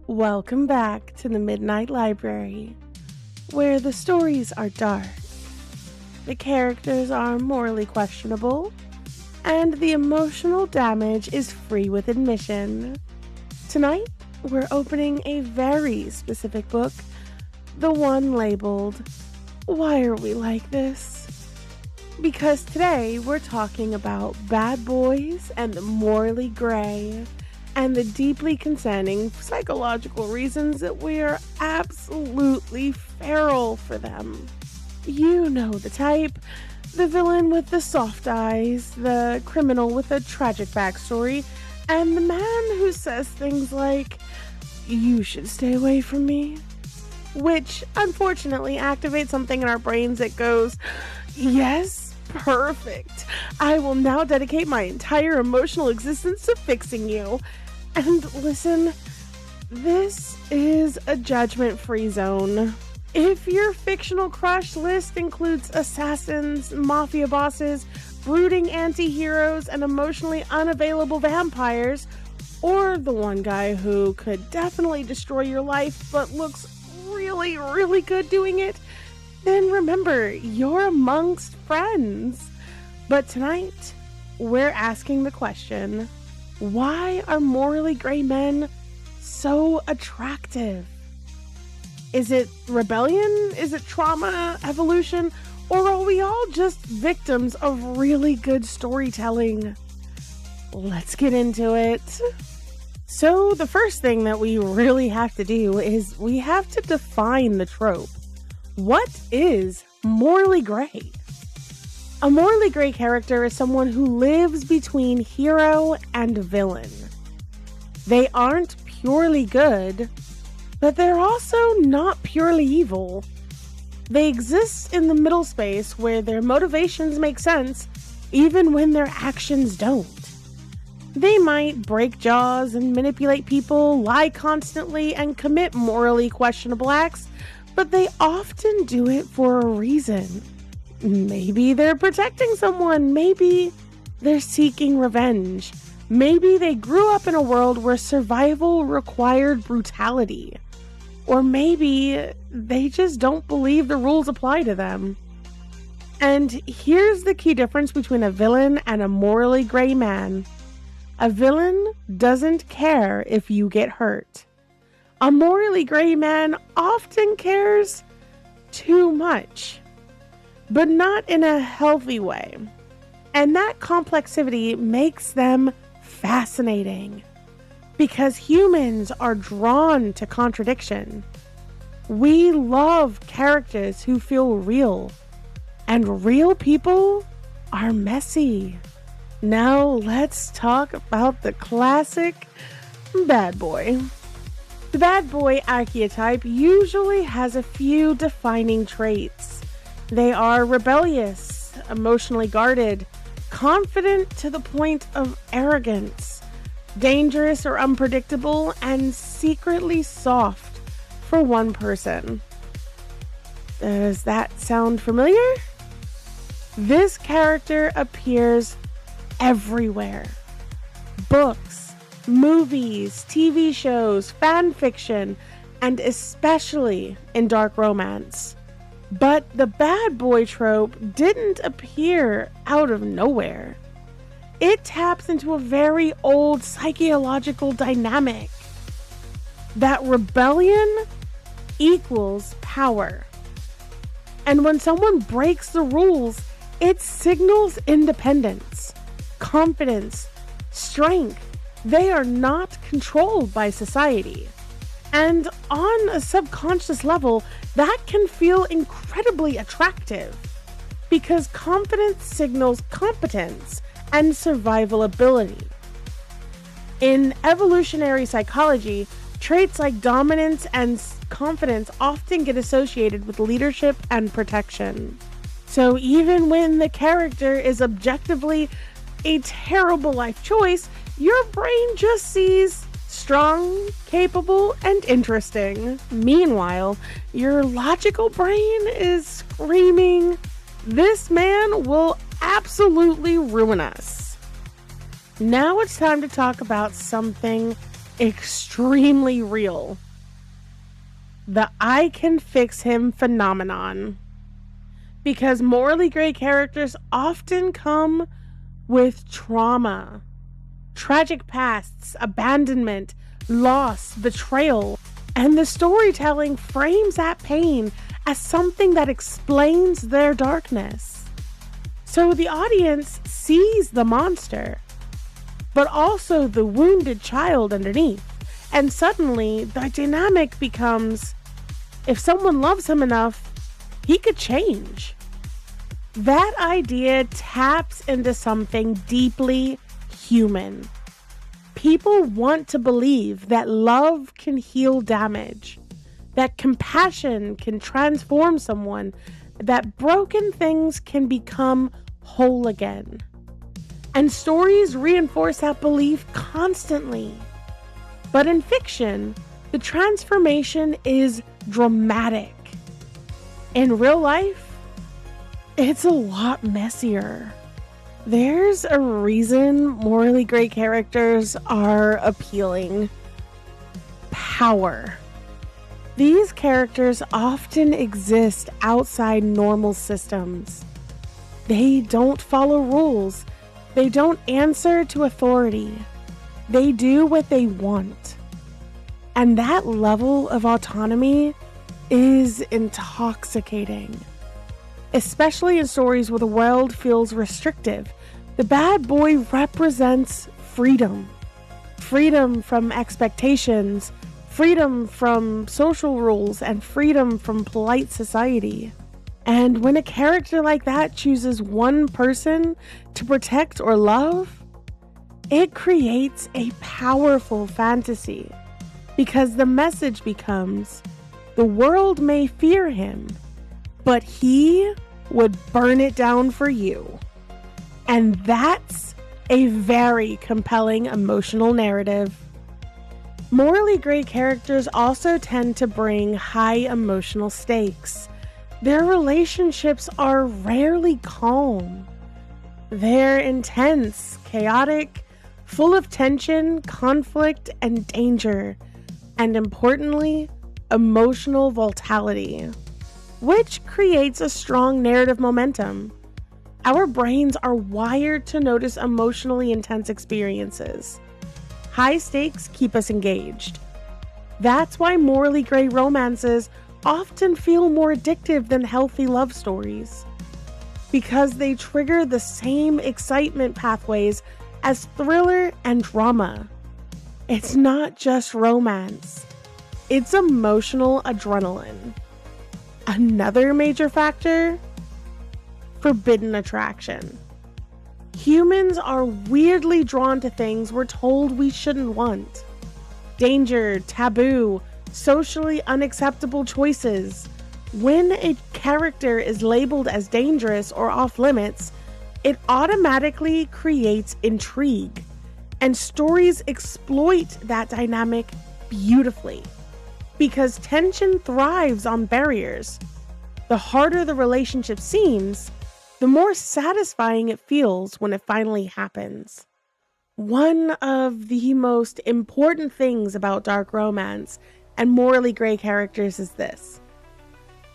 Welcome back to the Midnight Library, where the stories are dark, the characters are morally questionable, and the emotional damage is free with admission. Tonight, we're opening a very specific book, the one labeled, Why Are We Like This? Because today we're talking about bad boys and the morally gray, and the deeply concerning psychological reasons that we are absolutely feral for them. You know the type. The villain with the soft eyes, the criminal with a tragic backstory, and the man who says things like, "You should stay away from me," which unfortunately activates something in our brains that goes, "Yes, perfect. I will now dedicate my entire emotional existence to fixing you." And listen, this is a judgment-free zone. If your fictional crush list includes assassins, mafia bosses, brooding antiheroes, and emotionally unavailable vampires, or the one guy who could definitely destroy your life but looks really, really good doing it, then remember, you're amongst friends. But tonight, we're asking the question, why are morally gray men so attractive? Is it rebellion? Is it trauma, evolution? Or are we all just victims of really good storytelling? Let's get into it. So the first thing that we really have to do is we have to define the trope. What is morally gray? A morally gray character is someone who lives between hero and villain. They aren't purely good, but they're also not purely evil. They exist in the middle space where their motivations make sense, even when their actions don't. They might break jaws and manipulate people, lie constantly, and commit morally questionable acts, but they often do it for a reason. Maybe they're protecting someone. Maybe they're seeking revenge. Maybe they grew up in a world where survival required brutality. Or maybe they just don't believe the rules apply to them. And here's the key difference between a villain and a morally gray man. A villain doesn't care if you get hurt. A morally gray man often cares too much, but not in a healthy way. And that complexity makes them fascinating, because humans are drawn to contradiction. We love characters who feel real, and real people are messy. Now let's talk about the classic bad boy. The bad boy archetype usually has a few defining traits. They are rebellious, emotionally guarded, confident to the point of arrogance, dangerous or unpredictable, and secretly soft for one person. Does that sound familiar? This character appears everywhere. Books, movies, TV shows, fan fiction, and especially in dark romance. But the bad boy trope didn't appear out of nowhere. It taps into a very old psychological dynamic that rebellion equals power. And when someone breaks the rules, it signals independence, confidence, strength. They are not controlled by society. And on a subconscious level, that can feel incredibly attractive, because confidence signals competence and survival ability. In evolutionary psychology, traits like dominance and confidence often get associated with leadership and protection. So even when the character is objectively a terrible life choice, your brain just sees strong, capable, and interesting. Meanwhile, your logical brain is screaming, "This man will absolutely ruin us." Now it's time to talk about something extremely real. The I can fix him phenomenon. Because morally gray characters often come with trauma, tragic pasts, abandonment, loss, betrayal, and the storytelling frames that pain as something that explains their darkness. So the audience sees the monster, but also the wounded child underneath. And suddenly, the dynamic becomes, if someone loves him enough, he could change. That idea taps into something deeply human. People want to believe that love can heal damage, that compassion can transform someone, that broken things can become whole again. And stories reinforce that belief constantly. But in fiction, the transformation is dramatic. In real life, it's a lot messier. There's a reason morally gray characters are appealing. Power. These characters often exist outside normal systems. They don't follow rules. They don't answer to authority. They do what they want. And that level of autonomy is intoxicating. Especially in stories where the world feels restrictive. The bad boy represents freedom. Freedom from expectations, freedom from social rules, and freedom from polite society. And when a character like that chooses one person to protect or love, it creates a powerful fantasy. Because the message becomes, the world may fear him, but he would burn it down for you. And that's a very compelling emotional narrative. Morally gray characters also tend to bring high emotional stakes. Their relationships are rarely calm. They're intense, chaotic, full of tension, conflict, and danger. And importantly, emotional volatility, which creates a strong narrative momentum. Our brains are wired to notice emotionally intense experiences. High stakes keep us engaged. That's why morally gray romances often feel more addictive than healthy love stories, because they trigger the same excitement pathways as thriller and drama. It's not just romance, it's emotional adrenaline. Another major factor? Forbidden attraction. Humans are weirdly drawn to things we're told we shouldn't want. Danger, taboo, socially unacceptable choices. When a character is labeled as dangerous or off limits, it automatically creates intrigue. And stories exploit that dynamic beautifully. Because tension thrives on barriers. The harder the relationship seems, the more satisfying it feels when it finally happens. One of the most important things about dark romance and morally gray characters is this: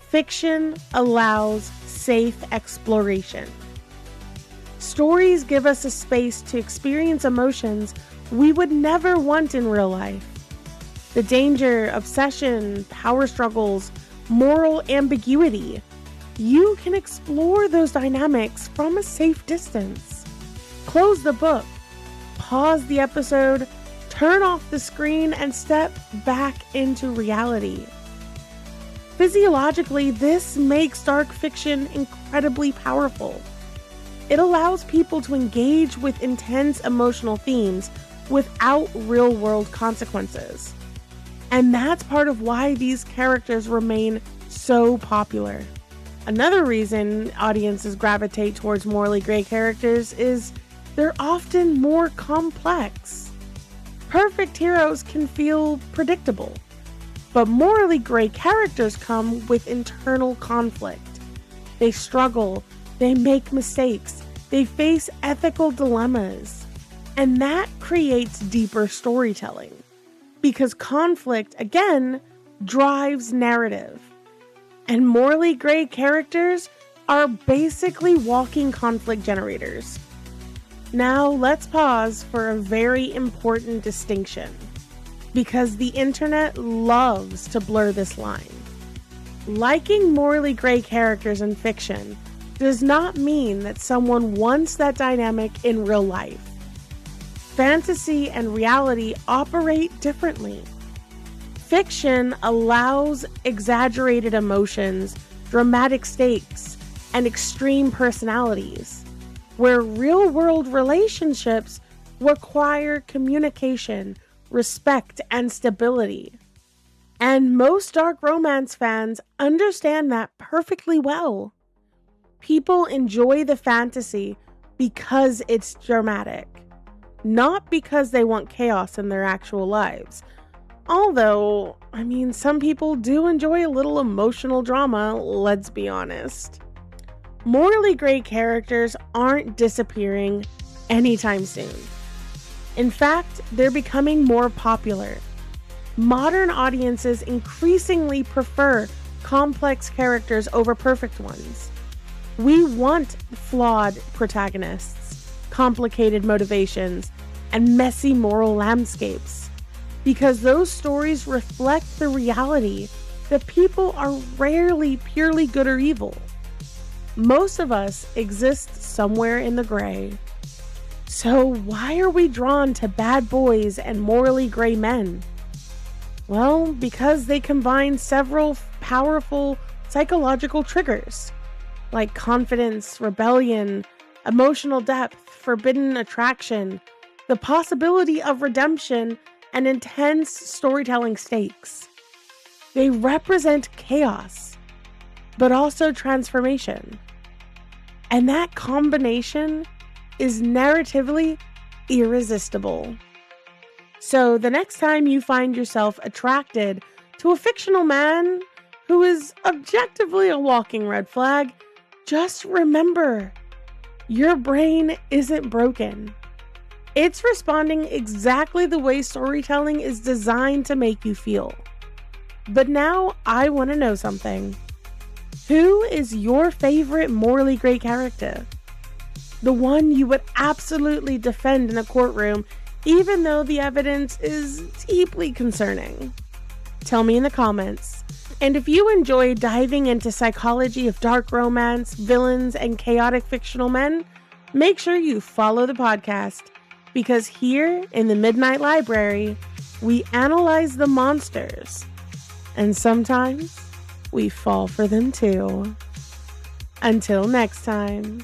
fiction allows safe exploration. Stories give us a space to experience emotions we would never want in real life. The danger, obsession, power struggles, moral ambiguity. You can explore those dynamics from a safe distance. Close the book, pause the episode, turn off the screen, and step back into reality. Physiologically, this makes dark fiction incredibly powerful. It allows people to engage with intense emotional themes without real-world consequences. And that's part of why these characters remain so popular. Another reason audiences gravitate towards morally gray characters is they're often more complex. Perfect heroes can feel predictable, but morally gray characters come with internal conflict. They struggle, they make mistakes, they face ethical dilemmas, and that creates deeper storytelling. because conflict, again, drives narrative. And morally gray characters are basically walking conflict generators. Now let's pause for a very important distinction, because the internet loves to blur this line. Liking morally gray characters in fiction does not mean that someone wants that dynamic in real life. Fantasy and reality operate differently. Fiction allows exaggerated emotions, dramatic stakes, and extreme personalities, where real-world relationships require communication, respect, and stability. And most dark romance fans understand that perfectly well. People enjoy the fantasy because it's dramatic, not because they want chaos in their actual lives. Although, some people do enjoy a little emotional drama, let's be honest. Morally gray characters aren't disappearing anytime soon. In fact, they're becoming more popular. Modern audiences increasingly prefer complex characters over perfect ones. We want flawed protagonists, complicated motivations, and messy moral landscapes, because those stories reflect the reality that people are rarely purely good or evil. Most of us exist somewhere in the gray. So why are we drawn to bad boys and morally gray men? Well, because they combine several powerful psychological triggers, like confidence, rebellion, emotional depth, forbidden attraction, the possibility of redemption, and intense storytelling stakes. They represent chaos, but also transformation. And that combination is narratively irresistible. So the next time you find yourself attracted to a fictional man who is objectively a walking red flag, just remember, your brain isn't broken. It's responding exactly the way storytelling is designed to make you feel. But now I want to know something. Who is your favorite morally gray character? The one you would absolutely defend in a courtroom, even though the evidence is deeply concerning. Tell me in the comments. And if you enjoy diving into psychology of dark romance, villains, and chaotic fictional men, make sure you follow the podcast, because here in the Midnight Library, we analyze the monsters, and sometimes we fall for them too. Until next time.